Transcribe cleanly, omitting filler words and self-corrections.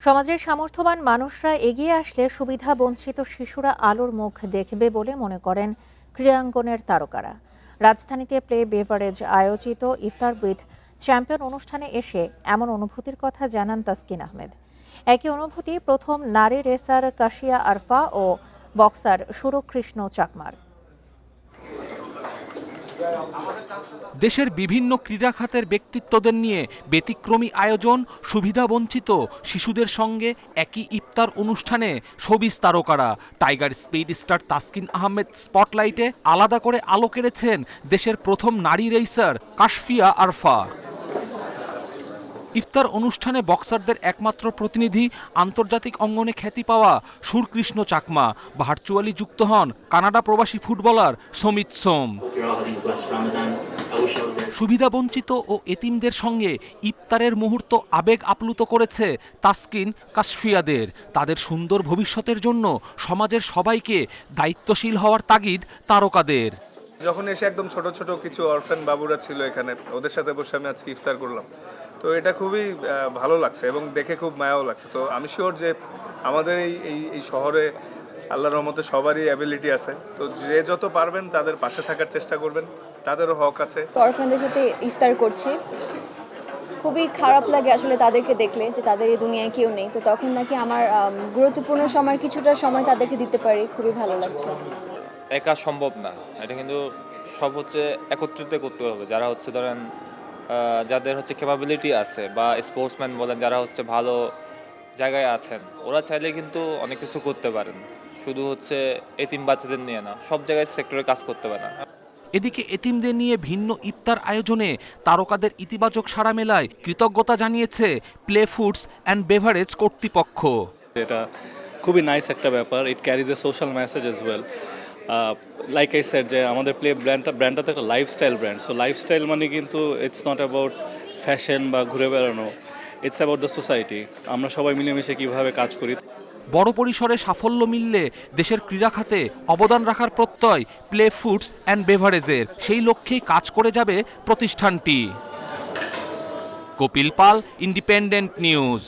সমাজের সামর্থ্যবান মানুষরা এগিয়ে আসলে সুবিধা বঞ্চিত শিশুরা আলোর মুখ দেখবে বলে মনে করেন ক্রীড়াঙ্গনের তারকারা। রাজধানীতে প্লে বেভারেজ আয়োজিত ইফতার উইথ চ্যাম্পিয়ন অনুষ্ঠানে এসে এমন অনুভূতির কথা জানান তাসকিন আহমেদ। একই অনুভূতি প্রথম নারী রেসার কাশিয়া আরফা ও বক্সার সুরকৃষ্ণ চাকমার। দেশের বিভিন্ন ক্রীড়া খাতের ব্যক্তিত্বদের নিয়ে ব্যতিক্রমী আয়োজন, সুবিধাবঞ্চিত শিশুদের সঙ্গে একই ইফতার অনুষ্ঠানে শোবিজ তারকারা। Tiger speed star Taskin Ahmed স্পটলাইটে আলাদা করে আলো কেড়েছেন দেশের প্রথম নারী রেসার কাশফিয়া আরফা। ইফতার অনুষ্ঠানে বক্সারদের একমাত্র প্রতিনিধি আন্তর্জাতিক অঙ্গনে খ্যাতি পাওয়া সুরকৃষ্ণ চাকমা। ভার্চুয়ালি যুক্ত হন কানাডা প্রবাসী ফুটবলার সমিত সোম। সুবিধাবঞ্চিত ও এতিমদের সঙ্গে ইফতারের মুহূর্ত আবেগ আপ্লুত করেছে তাসকিন কাশফিয়াদের। তাদের সুন্দর ভবিষ্যতের জন্য সমাজের সবাইকে দায়িত্বশীল হওয়ার তাগিদ তারকাদের। যখন এসে একদম ছোট ছোট কিছু অরফান বাবুরা ছিল এখানে, ওদের সাথে বসে আমি আজকে ইফতার করলাম, তো এটা খুবই ভালো লাগছে এবং দেখে খুব মায়াও লাগছে। তো আমি শিওর যে আমাদের এই শহরে আল্লাহর রহমতে সবারই অ্যাবিলিটি আছে, তো যে যত পারবেন তাদের পাশে থাকার চেষ্টা করবেন, তাদেরও হক আছে। অরফানদের সাথে ইফতার করছি, খুবই খারাপ লাগে আসলে তাদেরকে দেখলে যে তাদের এই দুনিয়ায় কেউ নেই। তো তখন নাকি আমার গুরুত্বপূর্ণ সময়ের কিছুটা সময় তাদেরকে দিতে পারি, খুবই ভালো লাগছে। একা সম্ভব না, এটা কিন্তু সব হচ্ছে একত্রিত করতে হবে। যারা হচ্ছে ধরেন যাদের হচ্ছে ক্যাপাবিলিটি আছে বা স্পোর্টসম্যান বলেন, যারা হচ্ছে ভালো জায়গায় আছেন, ওরা চাইলে কিন্তু অনেক কিছু করতে পারেন। শুধু হচ্ছে এতিম বাচ্চাদের নিয়ে না, সব জায়গায় সেক্টরে কাজ করতে পারে না। এদিকে এতিমদের নিয়ে ভিন্ন ইফতার আয়োজনে তারকাদের ইতিবাচক সাড়া মেলায় কৃতজ্ঞতা জানিয়েছে প্লে ফুডস অ্যান্ড বেভারেজ কর্তৃপক্ষ। এটা খুবই নাইস একটা ব্যাপার। It carries a social message as well. Like I said যে আমাদের প্লে ব্র্যান্ডটা তো একটা লাইফস্টাইল ব্র্যান্ড। সো লাইফস্টাইল মানে কিন্তু ইটস নট অ্যাবাউট ফ্যাশন বা ঘুরে বেড়ানো, ইটস অ্যাবাউট দ্য সোসাইটি। আমরা সবাই মিলেমিশে কীভাবে কাজ করি। বড় পরিসরে সাফল্য মিললে দেশের ক্রীড়া খাতে অবদান রাখার প্রত্যয় প্লে ফুডস অ্যান্ড বেভারেজের। সেই লক্ষ্যেই কাজ করে যাবে প্রতিষ্ঠানটি। কপিল পাল, ইন্ডিপেন্ডেন্ট নিউজ।